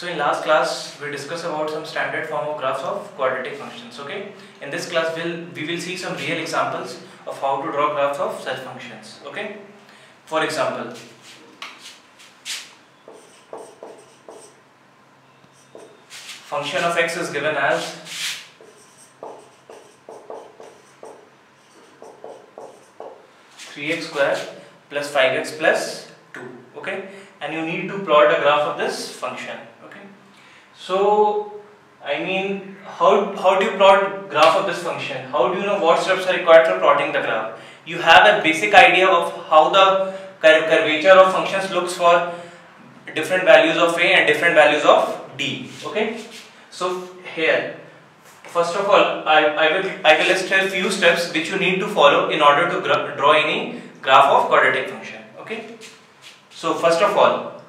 So in last class we discussed about some standard form of graphs of quadratic functions. Okay. In this class we will see some real examples of how to draw graphs of such functions. Okay. For example, function of x is given as 3x square plus 5x plus 2. Okay, and you need to plot a graph of this function. Okay, so I mean, how do you plot graph of this function? How do you know what steps are required for plotting the graph? You have a basic idea of how the curvature of functions looks for different values of a and different values of d. Okay, so here first of all I will list here few steps which you need to follow in order to draw any graph of quadratic function. Okay, so first of all,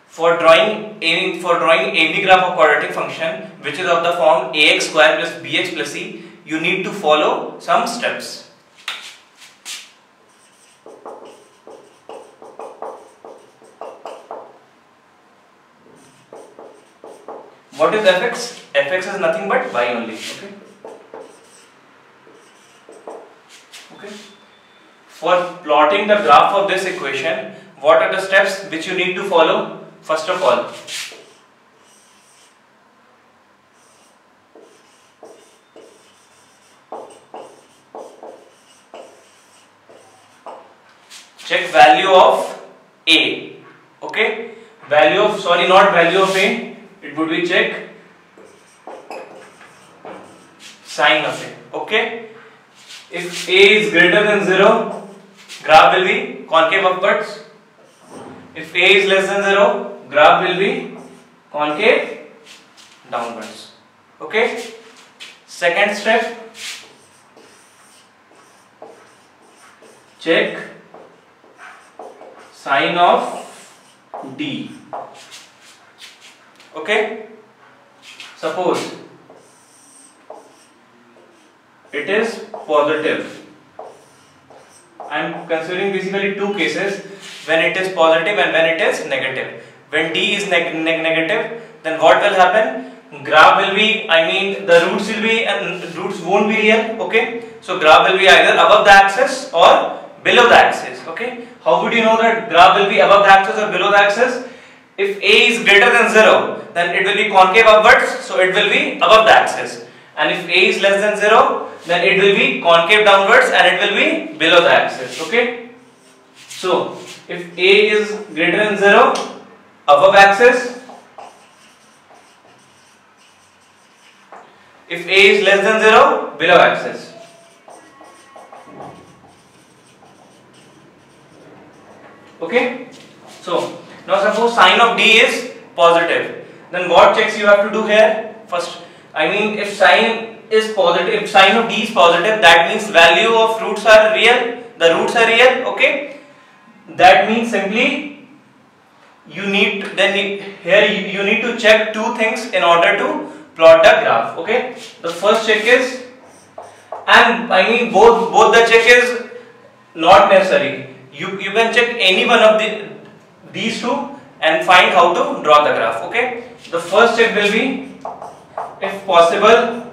for drawing any graph of quadratic function which is of the form ax square plus bx plus c, you need to follow some steps. What is fx? Fx is nothing but y only. Okay. Okay. For plotting the graph of this equation, what are the steps which you need to follow? First of all, check value of a. Okay, value of, sorry, not value of a, it would be check sign of a. Okay, if a is greater than 0, graph will be concave upwards. If a is less than 0, graph will be concave downwards. Okay. Second step, check sign of d. Okay. Suppose it is positive. I am considering basically two cases, when it is positive and when it is negative. When d is negative, then what will happen? Graph will be, I mean, the roots will be, and roots won't be real. Okay, so graph will be either above the axis or below the axis. Okay, how would you know that graph will be above the axis or below the axis? If a is greater than 0, then it will be concave upwards, so it will be above the axis. And if a is less than 0, then it will be concave downwards and it will be below the axis. Okay, so if a is greater than 0, above axis. If a is less than 0, below axis. Okay, so now suppose sign of d is positive, then what checks you have to do here? First, I mean, if sign is positive, if sign of d is positive, that means value of roots are real, the roots are real. Okay, that means simply you need you need to check two things in order to plot the graph. Okay, the first check is, and I mean both the check is not necessary. You can check any one of these two and find how to draw the graph. Okay, the first check will be, if possible,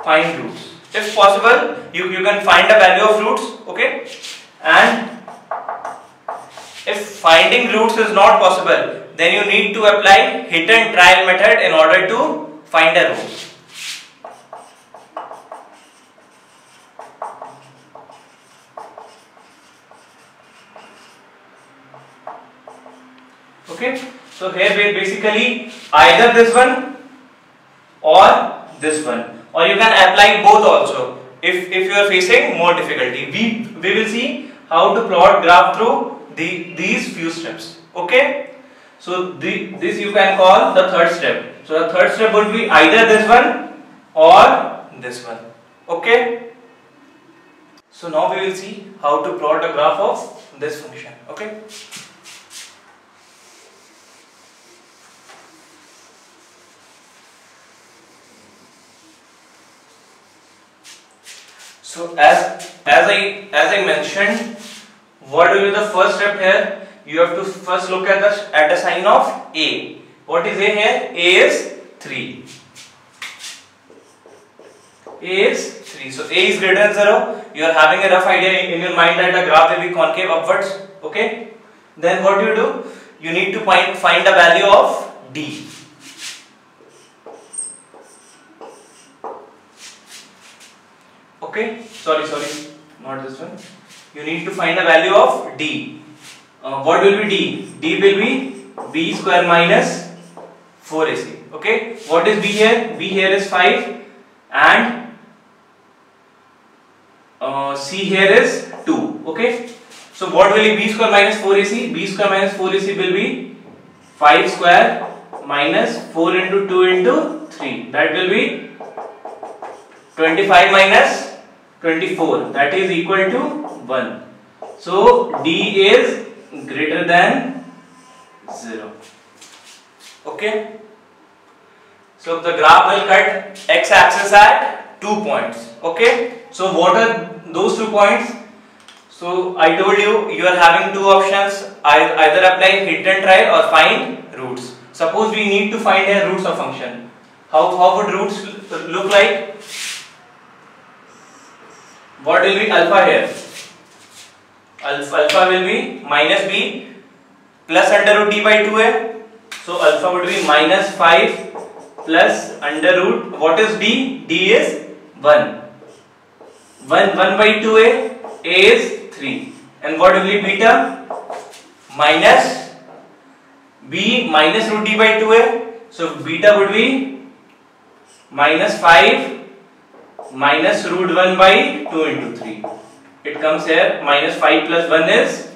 find roots. If possible, you can find a value of roots. Okay, and if finding roots is not possible, then you need to apply hit and trial method in order to find a root. Okay, so here basically either this one or this one, or you can apply both also if you are facing more difficulty. We will see how to plot graph through these few steps. Okay, so this you can call the third step. So the third step would be either this one or this one. Okay, so now we will see how to plot a graph of this function. Okay, so as I mentioned, what will be the first step here? You have to first look at the sign of A. What is A here? A is 3. A is 3. So A is greater than 0. You are having a rough idea in your mind that the graph will be concave upwards. Okay. Then what do? You need to find the value of D. Okay. Sorry, not this one. You need to find the value of D. What will be D? D will be B square minus 4AC. Okay. What is B here? B here is 5 and C here is 2. Okay. So what will be B square minus 4AC? B square minus 4AC will be 5 square minus 4 into 2 into 3. That will be 25 minus 24. That is equal to 1. So D is greater than 0. Okay. So the graph will cut x-axis at 2 points. Okay. So what are those 2 points? So I told you are having 2 options. Either apply hit and try or find roots. Suppose we need to find a roots of function. How would roots look like? What will be alpha here? Alpha will be minus b plus under root d by 2a. So alpha would be minus 5 plus under root. What is d? D is 1. 1 by 2a. A is 3. And what will be beta? Minus b minus root d by 2a. So beta would be minus 5 minus root 1 by 2 into 3. It comes here minus 5 plus 1 is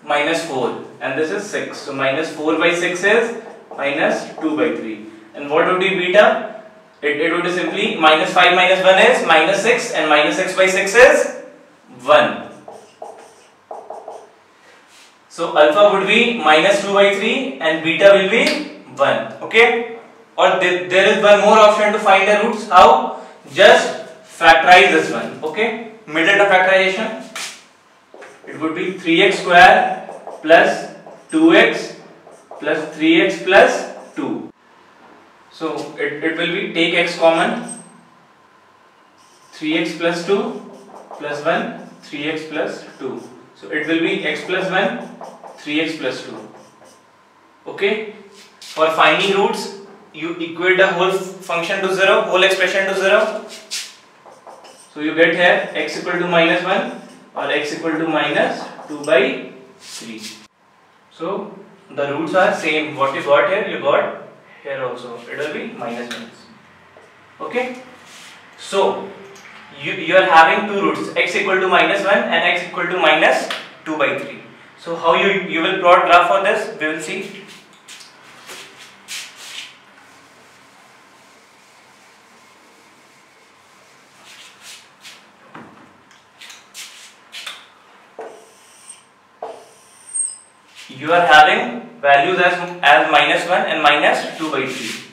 minus 4 and this is 6. So minus 4 by 6 is minus 2 by 3. And what would be beta? It would be simply minus 5 minus 1 is minus 6 and minus 6 by 6 is 1. So alpha would be minus 2 by 3 and beta will be 1. Okay. Or there is one more option to find the roots. How? Just factorize this one. Okay. Middle of factorization. It would be 3x square plus 2x plus 3x plus 2. So it will be take x common. 3x plus 2 plus 1 3x plus 2. So it will be x plus 1 3x plus 2. Okay. For finding roots you equate the whole function to 0, whole expression to 0. So you get here x equal to minus 1 or x equal to minus 2 by 3. So the roots are same. What you got here, you got here also. It will be minus 1. Okay. So you are having 2 roots, x equal to minus 1 and x equal to minus 2 by 3. So how you will plot graph for this, we will see. You are having values as minus 1 and minus 2 by 3.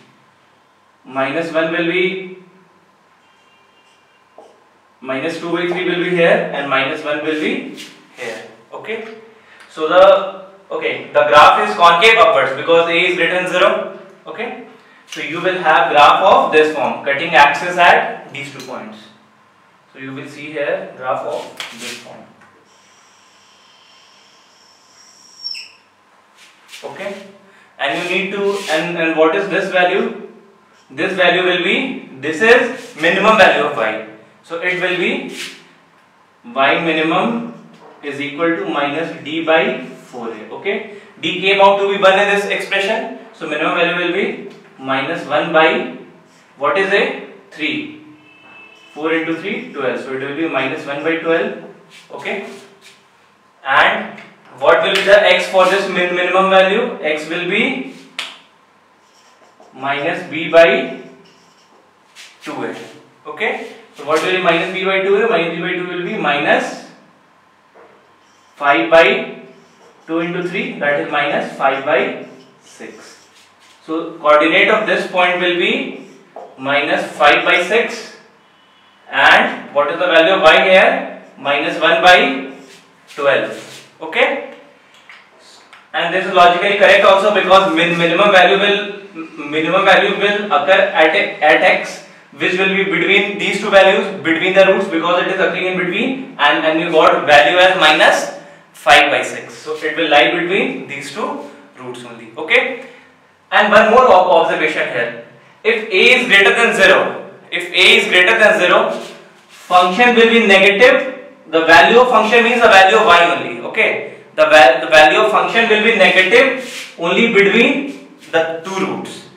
Minus 1 will be minus 2 by 3 will be here and minus 1 will be here. Okay. So the graph is concave upwards because A is greater than 0. Okay. So you will have graph of this form, cutting axis at these 2 points. So you will see here graph of this form. Okay. And you need to and what is this value? This value will be, this is minimum value of y. So it will be y minimum is equal to minus d by 4a. Okay. D came out to be 1 in this expression. So minimum value will be minus 1 by, what is a? 3. 4 into 3, 12. So it will be minus 1 by 12. Okay. And what will be the x for this minimum value? X will be minus b by 2a. Okay. So what will be minus b by 2a? Minus b by 2 will be minus 5 by 2 into 3, that is minus 5 by 6. So coordinate of this point will be minus 5 by 6 and what is the value of y here? Minus 1 by 12. Okay, and this is logically correct also, because minimum value will occur at x, which will be between these two values, between the roots, because it is occurring in between, and you got value as minus 5 by 6. So it will lie between these two roots only. Okay, and one more observation here. If a is greater than 0, function will be negative. The value of function means the value of y only. Okay, the value of function will be negative only between the two roots,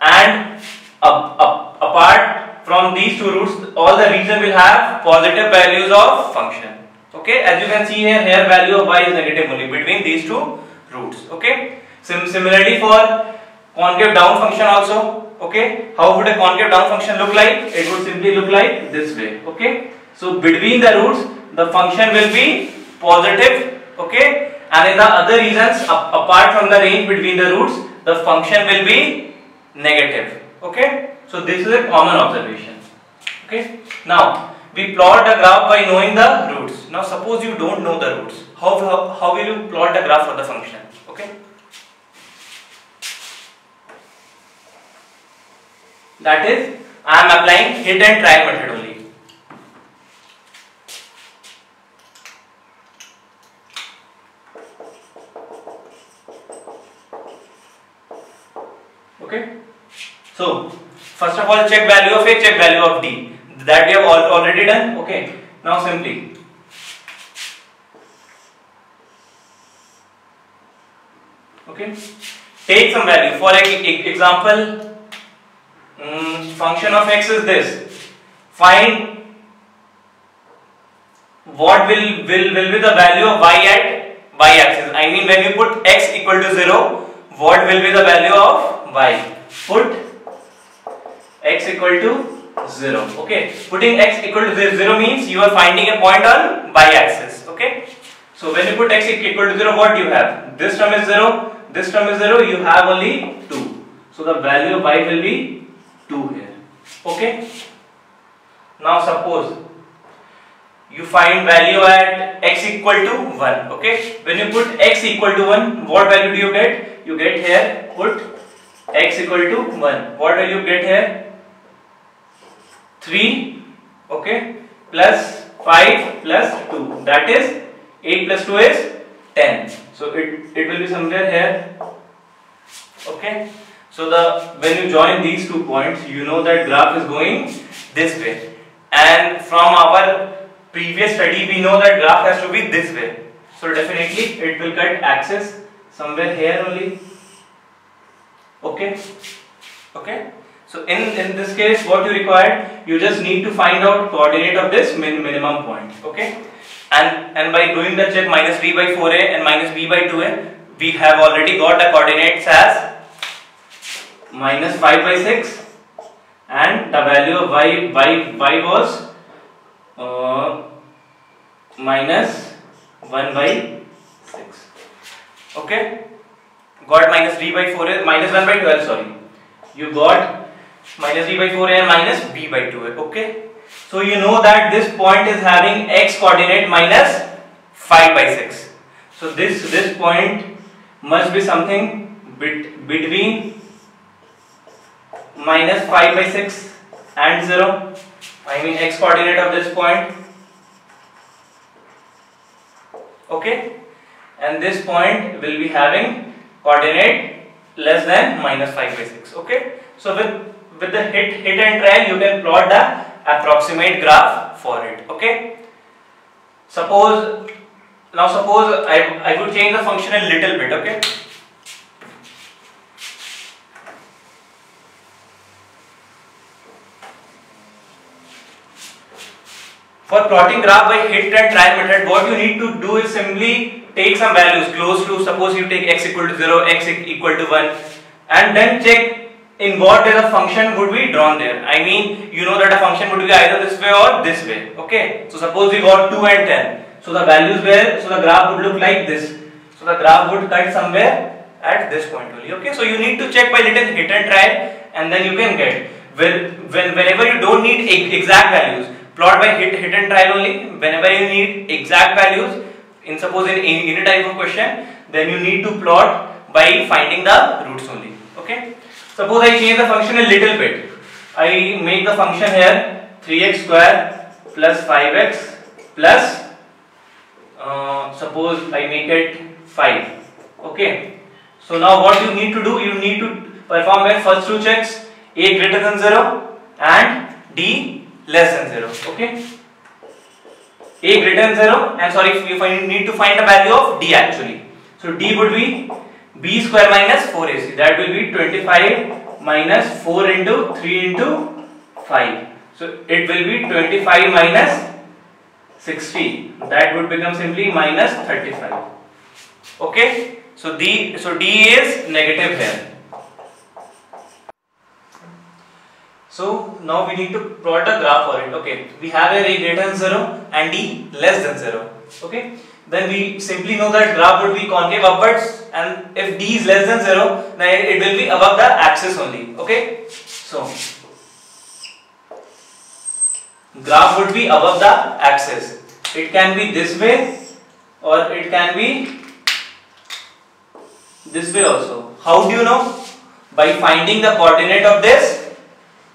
and apart from these two roots, all the region will have positive values of function. Okay, as you can see here value of y is negative only between these two roots. Okay, similarly for concave down function also. Okay, how would a concave down function look like? It would simply look like this way. Okay, so between the roots the function will be positive. Okay, and in the other regions apart from the range between the roots, the function will be negative. Okay, so this is a common observation. Okay, now we plot the graph by knowing the roots. Now suppose you don't know the roots, how will you plot the graph for the function? Okay, that is, I am applying hit and try method only. Okay, so first of all check value of a, check value of d. That we have already done. Okay, now simply take some value. For example, function of x is this. Find what will be the value of y at y axis. I mean, when you put x equal to 0, what will be the value of y? Put x equal to 0. Okay, putting x equal to 0 means you are finding a point on y axis. Okay, so when you put x equal to 0, what you have? This term is 0, this term is 0, you have only 2. So the value of y will be 2 here. Okay, now suppose you find value at x equal to 1. Okay, when you put x equal to 1, what value do you get? You get here, put x equal to 1. What will you get here? 3. Okay, plus 5 plus 2. That is 8 plus 2 is 10. So it will be somewhere here. Okay, so when you join these 2 points, you know that graph is going this way. And from our previous study, we know that graph has to be this way. So definitely it will cut axis somewhere here only. Okay, so in this case, what you require, you just need to find out coordinate of this minimum point. Okay, and by doing the check minus b by 4a and minus b by 2a, we have already got the coordinates as minus 5 by 6, and the value of y was minus 1 by 6. Okay, got minus d by 4a, minus 1 by 12, sorry. You got minus d by 4a and minus b by 2a. Okay, so you know that this point is having x coordinate minus 5 by 6. So this point must be something between minus 5 by 6 and 0. I mean x coordinate of this point. Okay, and this point will be having coordinate less than minus 5 by 6. Okay, so with the hit and try, you can plot the approximate graph for it. Okay, suppose I would change the function a little bit. Okay, for plotting graph by hit and try method, what you need to do is simply take some values close to, suppose you take x equal to 0, x equal to 1, and then check in what way the function would be drawn there. I mean, you know that a function would be either this way or this way. Okay, so suppose we got 2 and 10, so the values were, so the graph would look like this. So the graph would cut somewhere at this point only. Okay, so you need to check by little hit and try, and then you can get, whenever you don't need exact values, plot by hit and try only. Whenever you need exact values, suppose in any type of question, then you need to plot by finding the roots only. Okay. Suppose I change the function a little bit. I make the function here 3x square plus 5x plus suppose I make it 5. Okay. So now what you need to do, you need to perform your first two checks, a greater than 0 and d less than 0. Okay. A greater than 0 and sorry, you need to find the value of d actually. So d would be b square minus 4ac, that will be 25 minus 4 into 3 into 5. So it will be 25 minus 60, that would become simply minus 35. Okay. So d is negative here. So now we need to plot a graph for it. Okay, we have a greater than 0 and d less than 0. Okay, then we simply know that graph would be concave upwards, and if d is less than 0, then it will be above the axis only. Okay, so graph would be above the axis. It can be this way or it can be this way also. How do you know? By finding the coordinate of this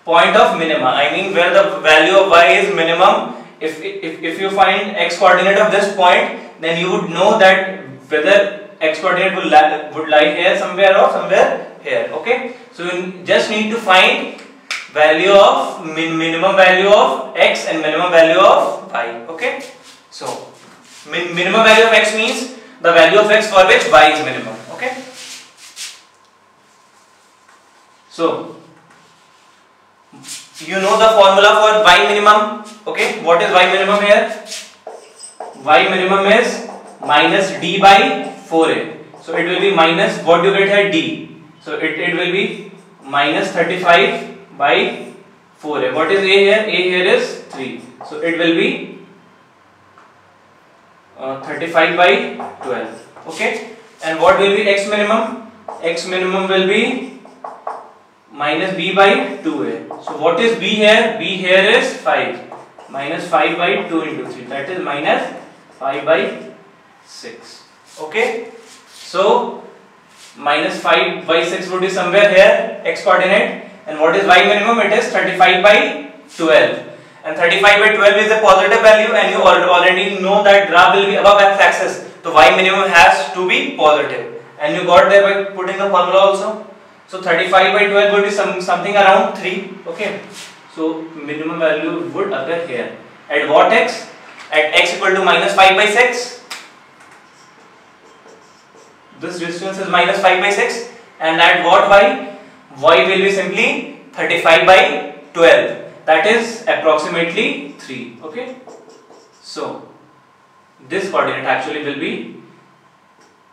point of minima. I mean where the value of y is minimum. If you find x coordinate of this point, then you would know that whether x coordinate would lie here somewhere or somewhere here. Okay. So you just need to find value of minimum value of x and minimum value of y. Okay. So minimum value of x means the value of x for which y is minimum. Okay. So you know the formula for y minimum. Okay, what is y minimum here? Y minimum is minus d by 4a. So it will be minus, what do you get here? D. So it will be minus 35 by 4a. What is a here? A here is 3. So it will be 35 by 12. Okay. And what will be x minimum? X minimum will be minus b by 2a. So what is b here? B here is 5. Minus 5 by 2 into 3. That is minus 5 by 6. Okay. So minus 5 by 6 would be somewhere here, x coordinate. And what is y minimum? It is 35 by 12. And 35 by 12 is a positive value, and you already know that graph will be above x-axis. So y minimum has to be positive. And you got there by putting the formula also. So 35 by 12 would be something around 3. Okay. So minimum value would occur here. At what x? At x equal to minus 5 by 6. This distance is minus 5 by 6. And at what y? Y will be simply 35 by 12. That is approximately 3. Okay. So this coordinate actually will be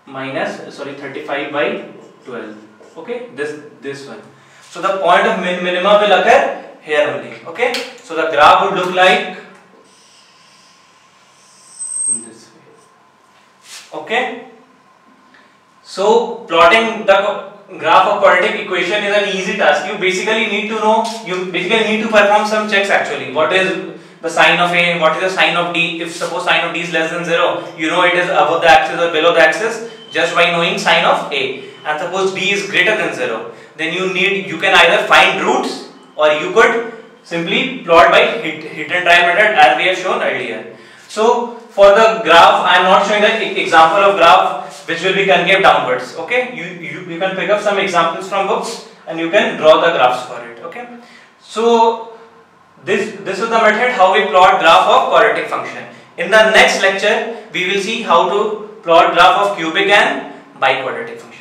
minus 35 by 12. Okay, this one. So the point of minima will occur here only. Okay, so the graph would look like this way. Okay, so plotting the graph of quadratic equation is an easy task. You basically need to know, you basically need to perform some checks actually. What is the sign of A, what is the sign of D? If suppose sign of D is less than 0, you know it is above the axis or below the axis just by knowing sign of A. And suppose D is greater than 0, then you can either find roots or you could simply plot by hit and try method as we have shown earlier. So for the graph, I am not showing the example of graph which will be concave downwards. Okay, you can pick up some examples from books and you can draw the graphs for it. Okay, so this is the method how we plot graph of quadratic function. In the next lecture, we will see how to plot graph of cubic and biquadratic function.